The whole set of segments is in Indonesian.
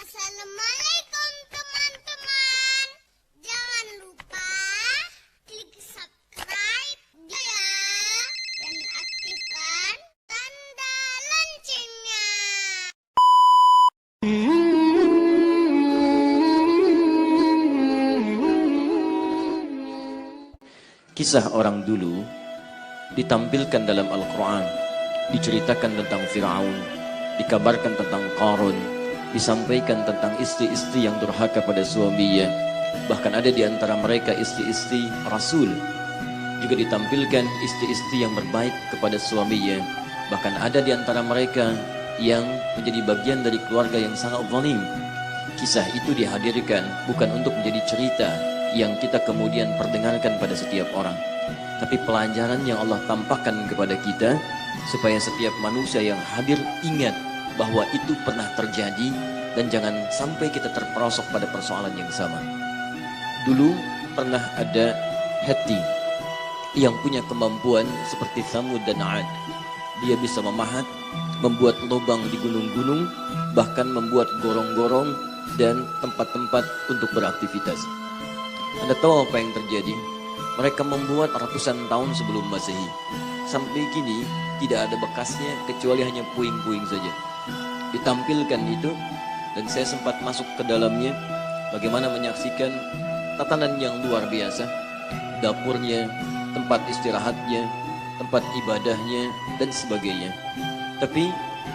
Assalamualaikum teman-teman. Jangan lupa klik subscribe ya dan aktifkan tanda loncengnya. Kisah orang dulu ditampilkan dalam Al-Quran. Diceritakan tentang Fir'aun, dikabarkan tentang Qarun, disampaikan tentang istri-istri yang durhaka pada suaminya. Bahkan ada di antara mereka istri-istri Rasul. Juga ditampilkan istri-istri yang berbaik kepada suaminya. Bahkan ada di antara mereka yang menjadi bagian dari keluarga yang sangat zalim. Kisah itu dihadirkan bukan untuk menjadi cerita yang kita kemudian perdengarkan pada setiap orang, tapi pelajaran yang Allah tampakkan kepada kita supaya setiap manusia yang hadir ingat bahwa itu pernah terjadi dan jangan sampai kita terperosok pada persoalan yang sama. Dulu pernah ada Hati yang punya kemampuan seperti Thamud dan Ad. Dia bisa memahat, membuat lubang di gunung-gunung, bahkan membuat gorong-gorong dan tempat-tempat untuk beraktivitas. Anda tahu apa yang terjadi? Mereka membuat ratusan tahun sebelum Masehi. Sampai kini tidak ada bekasnya kecuali hanya puing-puing saja. Ditampilkan itu dan saya sempat masuk ke dalamnya, bagaimana menyaksikan tatanan yang luar biasa. Dapurnya, tempat istirahatnya, tempat ibadahnya dan sebagainya. Tapi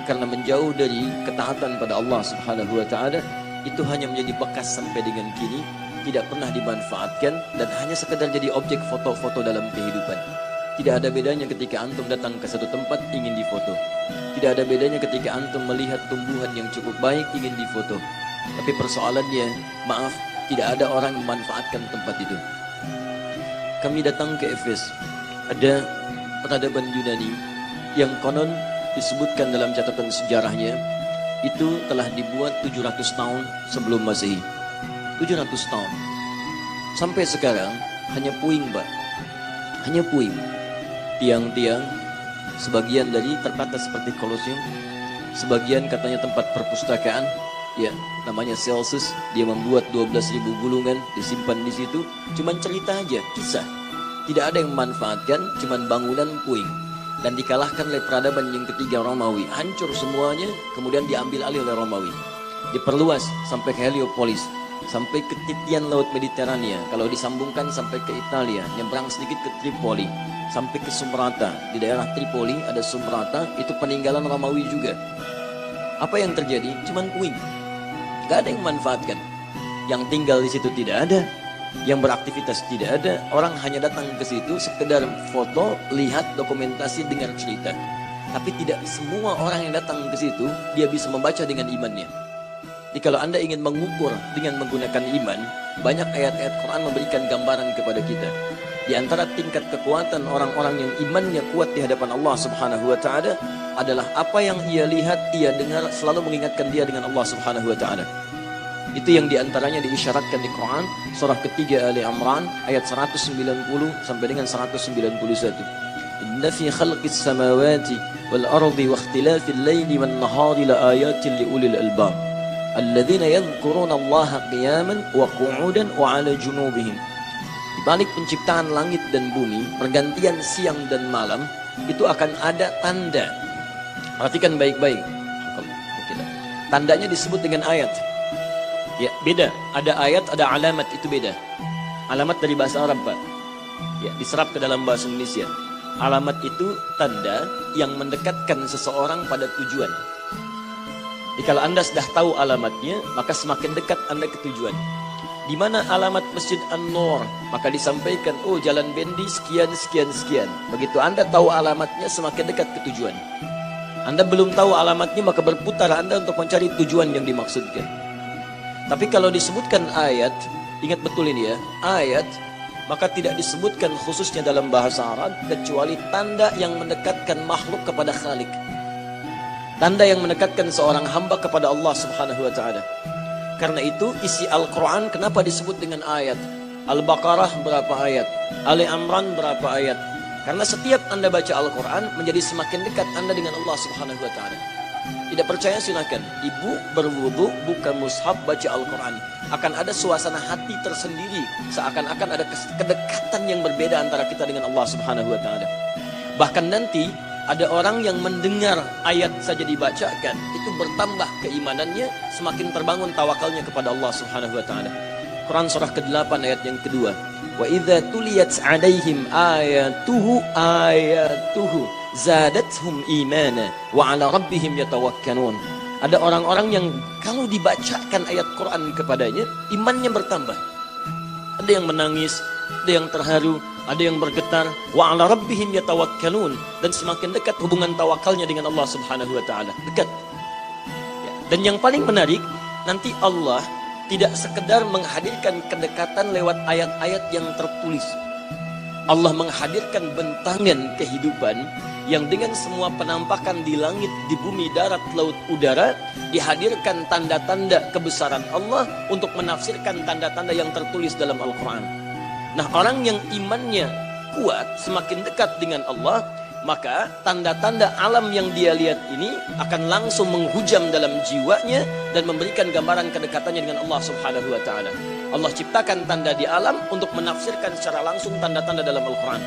karena menjauh dari ketaatan pada Allah Subhanahu wa taala, itu hanya menjadi bekas sampai dengan kini, tidak pernah dimanfaatkan dan hanya sekedar jadi objek foto-foto dalam kehidupan. Tidak ada bedanya ketika antum datang ke satu tempat ingin difoto. Tidak ada bedanya ketika antum melihat tumbuhan yang cukup baik ingin difoto. Tapi persoalannya, maaf, tidak ada orang memanfaatkan tempat itu. Kami datang ke Efes. Ada peradaban Yunani yang konon disebutkan dalam catatan sejarahnya itu telah dibuat 700 tahun sebelum Masehi. 700 tahun. Sampai sekarang hanya puing, Pak. Hanya puing. Tiang-tiang sebagian dari tertata seperti Kolosium, sebagian katanya tempat perpustakaan, ya, namanya Celsus. Dia membuat 12.000 gulungan disimpan di situ. Cuman cerita aja, kisah. Tidak ada yang memanfaatkan, cuman bangunan puing. Dan dikalahkan oleh peradaban yang ketiga Romawi. Hancur semuanya, kemudian diambil alih oleh Romawi. Diperluas sampai ke Heliopolis, sampai ke titian Laut Mediterania. Kalau disambungkan sampai ke Italia, nyebrang sedikit ke Tripoli, sampai ke Sumrata. Di daerah Tripoli ada Sumrata, itu peninggalan Romawi juga. Apa yang terjadi? Cuman puing. Gak ada yang memanfaatkan. Yang tinggal di situ tidak ada, yang beraktivitas tidak ada. Orang hanya datang ke situ sekedar foto, lihat dokumentasi, dengar cerita. Tapi tidak semua orang yang datang ke situ dia bisa membaca dengan imannya. Jadi kalau Anda ingin mengukur dengan menggunakan iman, banyak ayat-ayat Quran memberikan gambaran kepada kita. Di antara tingkat kekuatan orang-orang yang imannya kuat di hadapan Allah Subhanahu wa taala adalah apa yang ia lihat, ia dengar selalu mengingatkan dia dengan Allah Subhanahu wa taala. Itu yang diantaranya diisyaratkan di Quran surah ketiga Ali Imran ayat 190 sampai dengan 191. Inna fi khalqis samawati wal ardi wa ikhtilafil laili wan nahari la ayatin li ulil albab alladzina yadhkuruna Allaha qiyaman wa qu'udan wa 'ala junubihim. Di balik penciptaan langit dan bumi, pergantian siang dan malam, itu akan ada tanda. Perhatikan baik-baik. Tandanya disebut dengan ayat. Ya, beda. Ada ayat, ada alamat, itu beda. Alamat dari bahasa Arab, Pak. Ya, diserap ke dalam bahasa Indonesia. Alamat itu tanda yang mendekatkan seseorang pada tujuan. Jadi kalau Anda sudah tahu alamatnya, maka semakin dekat Anda ke tujuan. Di mana alamat Masjid An-Nur, maka disampaikan, oh jalan Bendi sekian, sekian, sekian. Begitu Anda tahu alamatnya, semakin dekat ke tujuan. Anda belum tahu alamatnya, maka berputar Anda untuk mencari tujuan yang dimaksudkan. Tapi kalau disebutkan ayat, ingat betul ini ya, ayat, maka tidak disebutkan khususnya dalam bahasa Arab, kecuali tanda yang mendekatkan makhluk kepada Khalik. Tanda yang mendekatkan seorang hamba kepada Allah Subhanahu wa ta'ala. Karena itu isi Al-Quran kenapa disebut dengan ayat? Al-Baqarah berapa ayat? Ali Imran berapa ayat? Karena setiap Anda baca Al-Quran menjadi semakin dekat Anda dengan Allah Subhanahu wa ta'ala. Tidak percaya silakan. Ibu berwudu buka mushaf baca Al-Quran. Akan ada suasana hati tersendiri. Seakan-akan ada kedekatan yang berbeda antara kita dengan Allah Subhanahu wa Ta'ala. Bahkan nanti ada orang yang mendengar ayat saja dibacakan, itu bertambah keimanannya, semakin terbangun tawakalnya kepada Allah Subhanahu wa Ta'ala. Quran surah ke-8 ayat yang kedua. Wa idza tuliyat 'alaihim ayatuhu zadatuhum imana wa 'ala rabbihim yatawakkalun. Ada orang-orang yang kalau dibacakan ayat Quran kepadanya, imannya bertambah. Ada yang menangis, ada yang terharu, ada yang bergetar, wa 'ala rabbihim yatawakkalun, dan semakin dekat hubungan tawakalnya dengan Allah Subhanahu wa Ta'ala. Dekat. Ya. Dan yang paling menarik, nanti Allah tidak sekedar menghadirkan kedekatan lewat ayat-ayat yang tertulis. Allah menghadirkan bentangan kehidupan yang dengan semua penampakan di langit, di bumi, darat, laut, udara, dihadirkan tanda-tanda kebesaran Allah untuk menafsirkan tanda-tanda yang tertulis dalam Al-Quran. Nah, orang yang imannya kuat, semakin dekat dengan Allah, maka tanda-tanda alam yang dia lihat ini akan langsung menghujam dalam jiwanya dan memberikan gambaran kedekatannya dengan Allah Subhanahu wa Ta'ala. Allah ciptakan tanda di alam untuk menafsirkan secara langsung tanda-tanda dalam Al-Quran.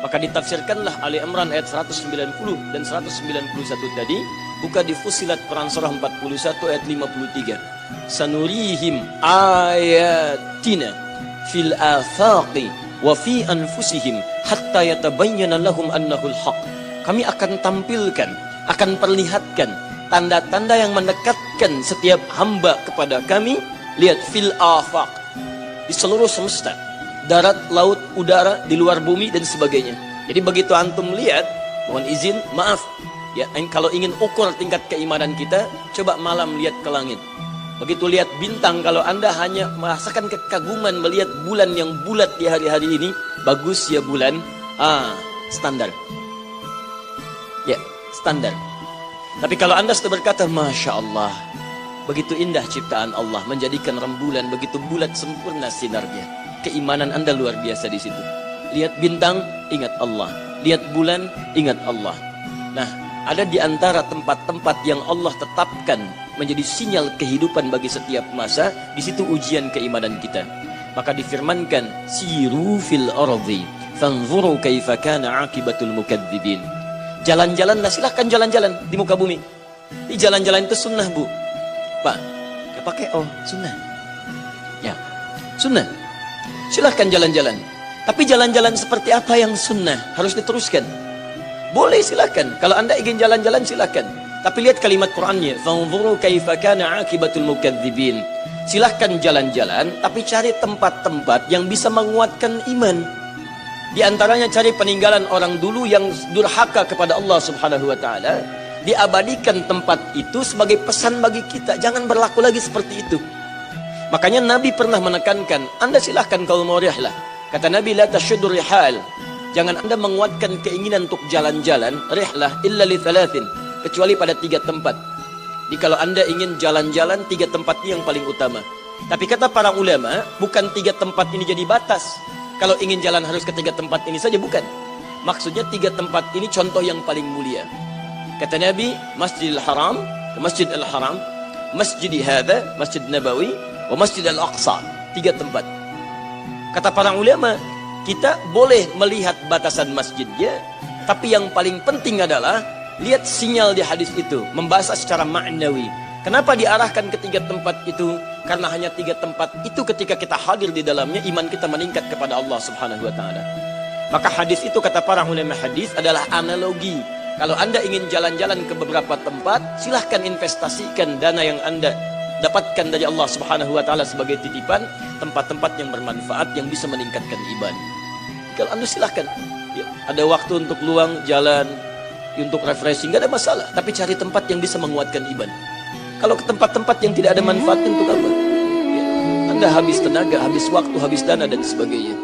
Maka ditafsirkanlah Ali Imran ayat 190 dan 191 tadi. Buka di Fussilat Quran surah 41 ayat 53. Sanurihim ayatina fil afaqi wa fi anfusihim hatta yatabayyana lahum annahul haq. Kami akan tampilkan, akan perlihatkan tanda-tanda yang mendekatkan setiap hamba kepada kami. Lihat, fil afaq, di seluruh semesta, darat, laut, udara, di luar bumi dan sebagainya. Jadi begitu antum lihat, mohon izin, maaf ya, kalau ingin ukur tingkat keimanan kita, coba malam lihat ke langit. Begitu lihat bintang, kalau anda hanya merasakan kekaguman melihat bulan yang bulat di hari-hari ini, bagus ya bulan, standar. Ya, standar. Tapi kalau anda sudah berkata, Masya Allah, begitu indah ciptaan Allah, menjadikan rembulan begitu bulat sempurna sinarnya, keimanan anda luar biasa di situ. Lihat bintang, ingat Allah. Lihat bulan, ingat Allah. Nah, ada di antara tempat-tempat yang Allah tetapkan menjadi sinyal kehidupan bagi setiap masa, di situ ujian keimanan kita. Maka difirmankan, siru fil ardi fanzuru kaifa kana aqibatul mukadzibin. Jalan-jalanlah, silahkan jalan-jalan di muka bumi. Di jalan-jalan itu sunnah, Bu. Pak, gak pakai sunnah. Ya, sunnah. Silahkan jalan-jalan. Tapi jalan-jalan seperti apa yang sunnah harus diteruskan. Boleh silahkan. Kalau anda ingin jalan-jalan silahkan. Tapi lihat kalimat Qur'annya. Fanzuru kaifa kana aqibatul mukadzibin. Silahkan jalan-jalan, tapi cari tempat-tempat yang bisa menguatkan iman. Di antaranya cari peninggalan orang dulu yang durhaka kepada Allah Subhanahu wa Ta'ala. Diabadikan tempat itu sebagai pesan bagi kita. Jangan berlaku lagi seperti itu. Makanya Nabi pernah menekankan, anda silahkan kalau mau rihlah. Kata Nabi, la tasyuddur rihal. Jangan anda menguatkan keinginan untuk jalan-jalan, rihlah illa li thalathin, kecuali pada 3 tempat. Jadi kalau anda ingin jalan-jalan, 3 tempat ini yang paling utama. Tapi kata para ulama, bukan 3 tempat ini jadi batas. Kalau ingin jalan harus ke 3 tempat ini saja, bukan. Maksudnya 3 tempat ini contoh yang paling mulia. Kata Nabi, Masjidil Haram, Masjid Al-Haram, Masjid Hadha, Masjid Nabawi, wa Masjid Al-Aqsa. 3 tempat. Kata para ulama, kita boleh melihat batasan masjidnya, tapi yang paling penting adalah lihat sinyal di hadis itu, membahas secara maknawi. Kenapa diarahkan ke 3 tempat itu? Karena hanya 3 tempat itu ketika kita hadir di dalamnya, iman kita meningkat kepada Allah Subhanahu wa Ta'ala. Maka hadis itu kata para ulama hadis adalah analogi. Kalau anda ingin jalan-jalan ke beberapa tempat, silahkan investasikan dana yang anda dapatkan dari Allah Subhanahu wa Ta'ala sebagai titipan, tempat-tempat yang bermanfaat yang bisa meningkatkan iman. Kalau anda silahkan ya, ada waktu untuk luang jalan, untuk refreshing, gak ada masalah. Tapi cari tempat yang bisa menguatkan iman. Kalau ke tempat-tempat yang tidak ada manfaat, untuk apa? Ya, anda habis tenaga, habis waktu, habis dana dan sebagainya.